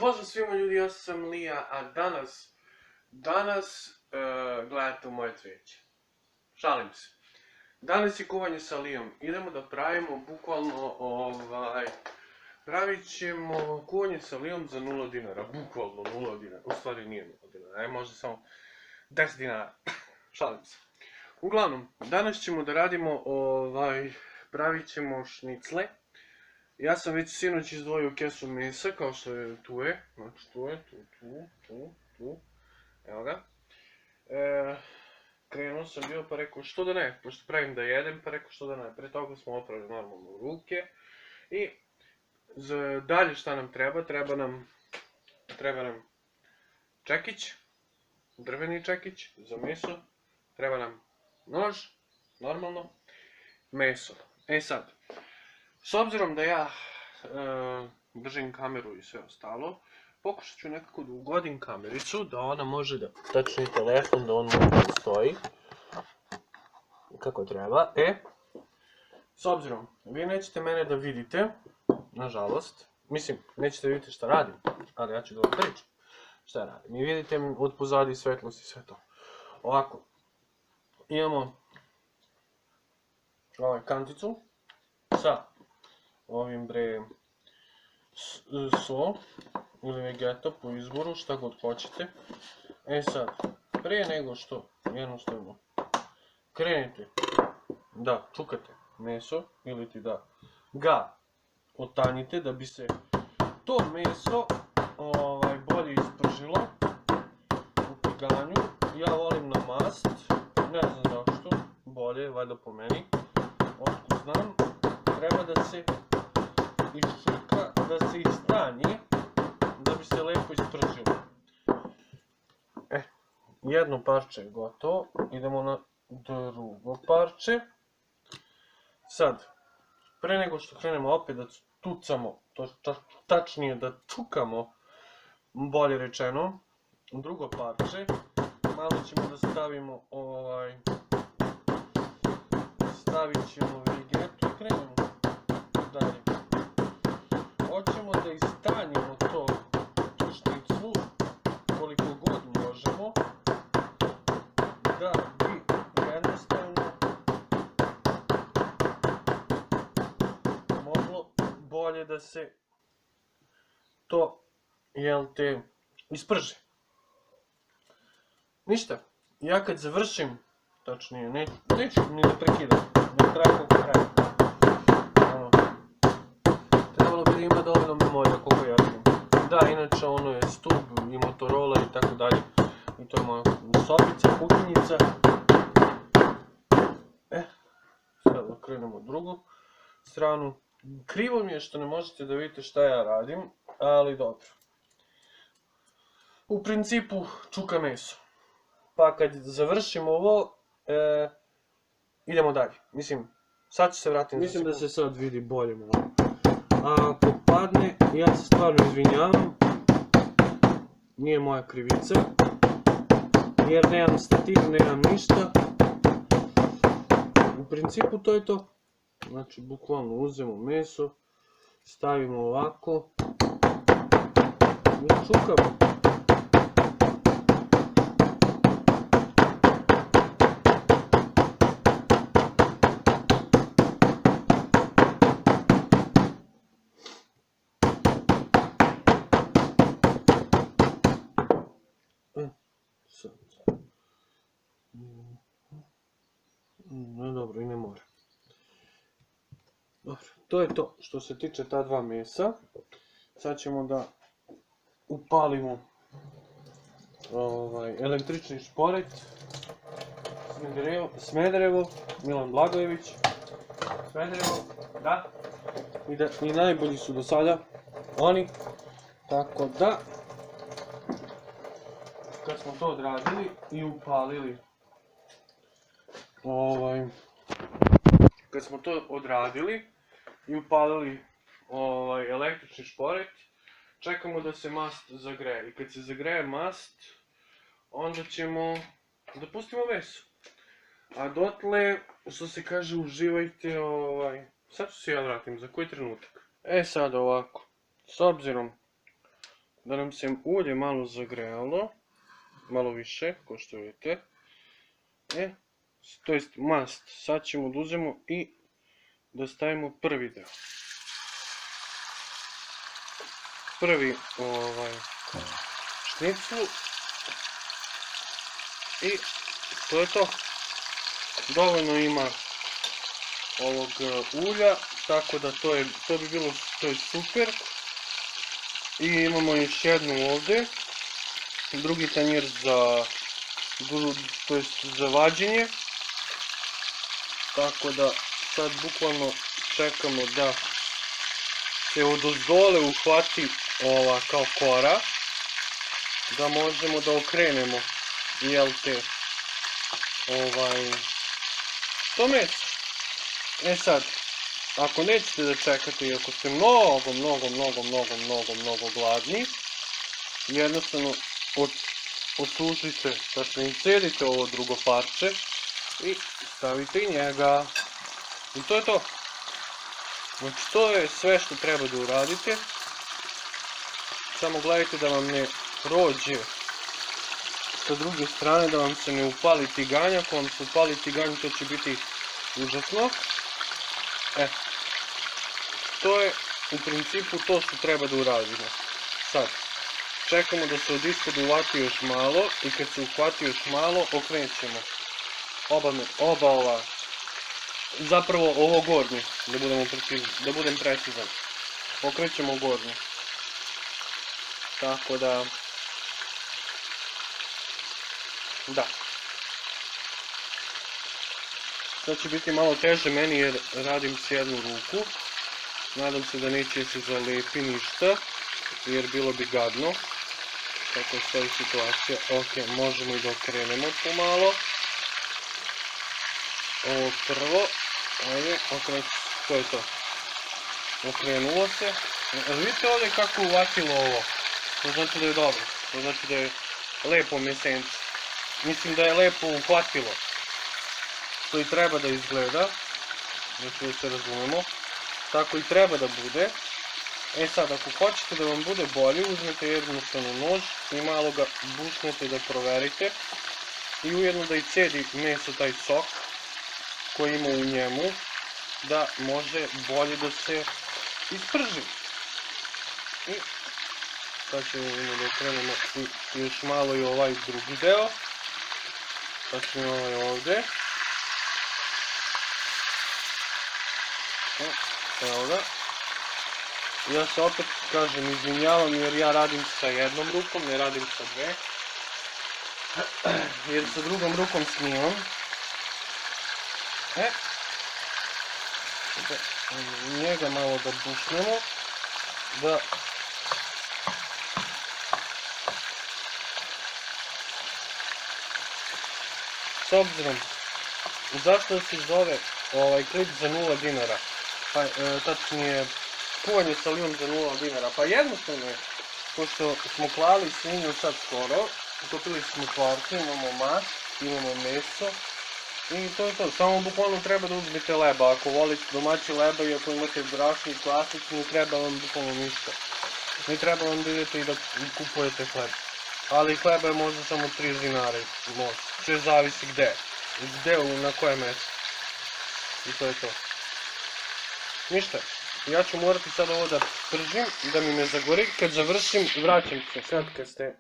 Pozdrav svima ljudi, ja sam Lija, a danas gledate u moje cvijeće. Šalim se. Danas je kuvanje sa Lijom. Idemo da pravimo bukvalno pravit ćemo kuvanje sa Lijom za 0 dinara. Bukvalno 0 dinara. U stvari nije 0 dinara, možda samo 10 dinara. Šalim se. Uglavnom, danas ćemo da radimo pravit ćemo šnicle. Ja sam već sinoć izdvojio kesu mesa, kao što je tu je. Znači tu je, tu. Evo ga. Krenuo sam bio pa rekao što da ne, pošto pravim da jedem pa rekao što da ne. Pre toga smo oprali normalno ruke. I dalje šta nam treba, treba nam čekić, drveni čekić za meso. Treba nam nož, normalno, meso. E sad, s obzirom da ja držim kameru i sve ostalo, pokušat ću nekako da ugodim kamericu, da ona može da, tačnije telefon, da on može da stoji kako treba. S obzirom, vi nećete mene da vidite, nažalost, mislim, nećete da vidite šta radim, ali ja ću da vam pričam šta radim. I vidite od pozadi svetlost i sve to. Ovako, imamo kanticu sa ovim so ili vegeta po izboru, šta god hoćete. E sad, pre nego što jednostavno krenete da čukate meso ili ti da ga otanjite da bi se to meso bolje ispržilo u piganju. Ja volim na mast, ne znam zašto, bolje, valjda po meni, otkud znam. Treba da se iščuka, da se istanji, da bi se lepo ispržilo. Jedno parče je gotovo, idemo na drugo parče. Sad, pre nego što krenemo opet da tucamo, tačnije da čukamo, bolje rečeno, drugo parče, malo ćemo da stavimo stavit ćemo vegetu i krenemo dalje. Hoćemo da istanjimo to šniclu koliko god možemo, da bi jednostavno moglo bolje da se to, isprži. Ništa, ja kad završim, tačnije, neću ni da prekidam, ne traje koliko traje. Trebalo bi da ima dovoljno memorija koliko ja vidim. Da, inače ono je stub i Motorola i tako dalje. I to je moja sobica, kuhinjica. Sad okrenemo drugu stranu. Krivo mi je što ne možete da vidite šta ja radim, ali dobro. U principu čuka meso. Pa kad završim ovo, idemo dalje. Mislim, sad ću se vratim. Mislim da se sad vidi bolje malo. A ako padne, ja se stvarno izvinjavam. Nije moja krivica. Jer nemam stativ, nemam ništa. U principu to je to. Znači, bukvalno uzmemo meso, stavimo ovako i čukamo. Dobro, i ne mora. Dobro, to je to što se tiče ta dva mesa. Sad ćemo da upalimo električni šporet, Smederevo, Milan Blagojević, Smederevo, da. I najbolji su do sada oni, tako da kad smo to odradili i upalili električni šporet, čekamo da se mast zagreje. I kad se zagreje mast, onda ćemo da pustimo meso. A dotle, što se kaže, uživajte, sad ću se ja vratim, za koji trenutak. Sad ovako, s obzirom da nam se ulje malo zagrejalo, malo više, kao što vidite. To jest mast. Sad ćemo da uzmemo i da stavimo prvi deo. Prvi šniclu. I to je to. Dovoljno ima ovog ulja, tako da to bi bilo, to je super. I imamo još jednu ovdje, drugi tanjir za vađenje. Tako da sad bukvalno čekamo da se odozdole uhvati ova kao kora, da možemo da okrenemo, jel te, to meso. Sad, ako nećete da čekate i ako ste mnogo gladni, jednostavno osušite, tačno incedite ovo drugo parče i stavite i njega. I to je to. Znači to je sve što treba da uradite. Samo gledajte da vam ne prođe sa druge strane, da vam se ne upali tiganj. Ako vam se upali tiganj, to će biti užasno. To je u principu to što treba da uradimo. Sad, čekamo da se od ispod uvati još malo i kad se uhvati još malo, okrenut ćemo oba ova, zapravo ovo gornje, da budem precizan. Okrećemo gornje. Tako da, da. Sad će biti malo teže meni jer radim s jednu ruku. Nadam se da neće se zalepi ništa, jer bilo bi gadno. Tako stoji situacija. Ok, možemo i da okrenemo pomalo. Ovo prvo. Ajde, to je to. Okrenulo se. Vidite ovdje kako uvatilo ovo. To znači da je dobro. To znači da je lepo mesenče. Mislim da je lepo uhvatilo. To i treba da izgleda. Znači da se razumemo. Tako i treba da bude. Sad, ako hoćete da vam bude bolje, uzmete jednostavno nož i malo ga bušnete da proverite. I ujedno da i cedi meso taj sok koji ima u njemu, da može bolje da se isprži. I sad ćemo da okrenemo još malo i ovaj drugi deo. Tačno ovaj ovdje. Evo ga. Ja se opet, kažem, izvinjavam jer ja radim sa jednom rukom, ne radim sa dve. Jer sa drugom rukom snimam. Njega malo da bušnemo. Da... S obzirom, zašto se zove klip za 0 dinara? Pa, tačnije, kuvanje sa limom za 0 dinara. Pa jednostavno je, pošto smo klali svinju sad skoro, utopili smo kvarku, imamo mast, imamo meso i to je to. Samo bukvalno treba da uzmete leba. Ako volite domaći leba i ako imate brašni i klasični, ne treba vam bukvalno ništa. Ne treba vam da idete i da kupujete hleb. Ali hleba je možda samo 3 dinara, sve zavisi gde. Gde, na koje mesto. I to je to. Ništa. Ja ću morati sad ovo da pržim, da mi ne zagori. Kad završim, vraćam se. Sad kad ste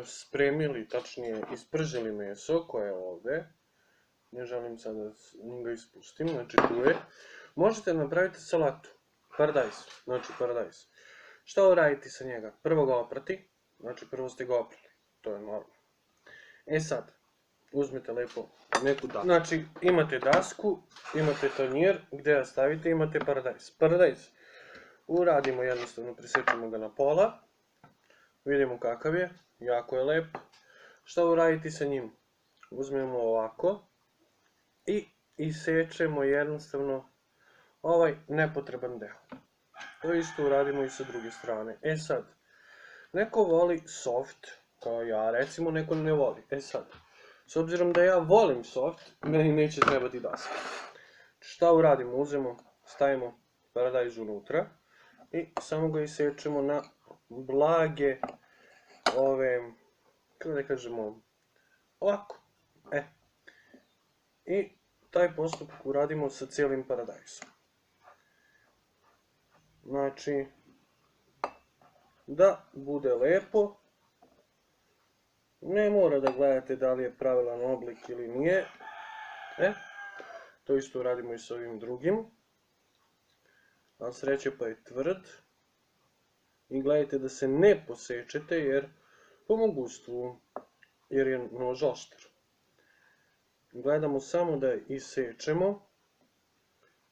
spremili, tačnije ispržili meso koje je ovdje, ne želim sad da ga ispustim, znači tu je, možete napraviti salatu. Paradajz, znači paradajz. Šta uraditi sa njega? Prvo ga oprati, znači prvo ste ga oprali, to je normalno. Sad, uzmete lepo neku dasku. Znači, imate dasku, imate tanjir, gdje ga stavite, imate paradajz. Paradajz uradimo jednostavno, presečemo ga na pola, vidimo kakav je, jako je lep. Šta uraditi sa njim? Uzmemo ovako i isečemo jednostavno ovaj nepotreban deo. To isto uradimo i sa druge strane. Sad, neko voli soft, kao ja, recimo neko ne voli. Sad, s obzirom da ja volim soft, meni neće trebati daska. Šta uradimo? Uzmemo, stavimo paradajz unutra i samo ga isečemo na blage, kako da kažemo, ovako, I taj postupak uradimo sa cijelim paradajzom. Znači, da bude lepo, ne mora da gledate da li je pravilan oblik ili nije. To isto uradimo i sa ovim drugim. Ali sreće pa je tvrd. I gledajte da se ne posečete jer po mogućstvu, jer je nož oštar. Gledamo samo da isečemo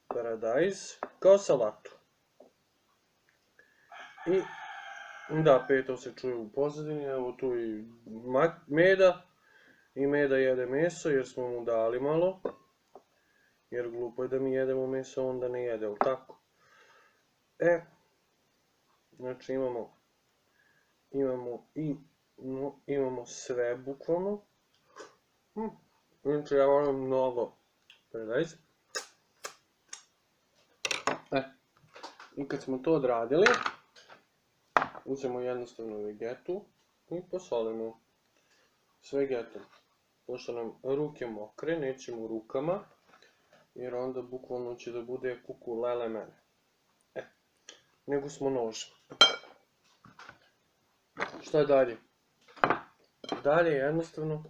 paradajz kao salatu. I da, Petov se čuje u pozadini, evo tu i Meda. I Meda jede meso jer smo mu dali malo. Jer glupo je da mi jedemo meso, onda ne jede, ali tako? Znači imamo sve bukvalno. Znači ja volim mnogo paradajz. I kad smo to odradili, uzmemo jednostavno vegetu i posolimo s vegetom. Pošto nam ruke mokre, nećemo rukama, jer onda bukvalno će da bude kuku lele mene. Nego smo nožem. Šta dalje? Dalje jednostavno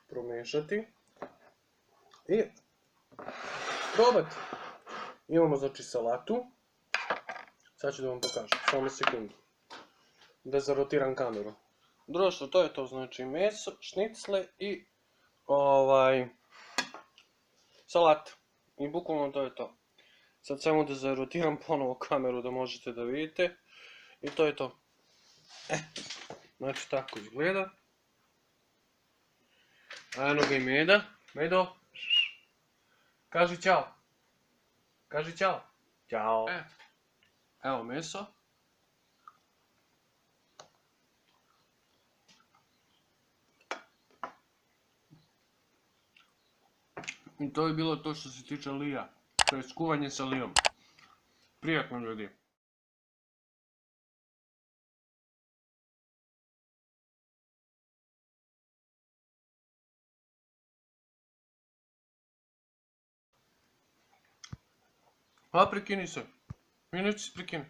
promešati i probati. Imamo znači salatu. Sad ću da vam pokažem, samo sekundu. Da zarotiram kameru. Društvo, to je to, znači meso, šnicle i salata. I bukvalno to je to. Sad samo da zarotiram ponovo kameru da možete da vidite. I to je to. Znači tako izgleda. A eno ga i Meda. Medo. Kaži ćao. Kaži ćao. Ćao. Evo meso. I to je bilo to što se tiče lija. To je skuvanje sa lijom. Prijatno ljudi. A prekini se. I neće se prekini.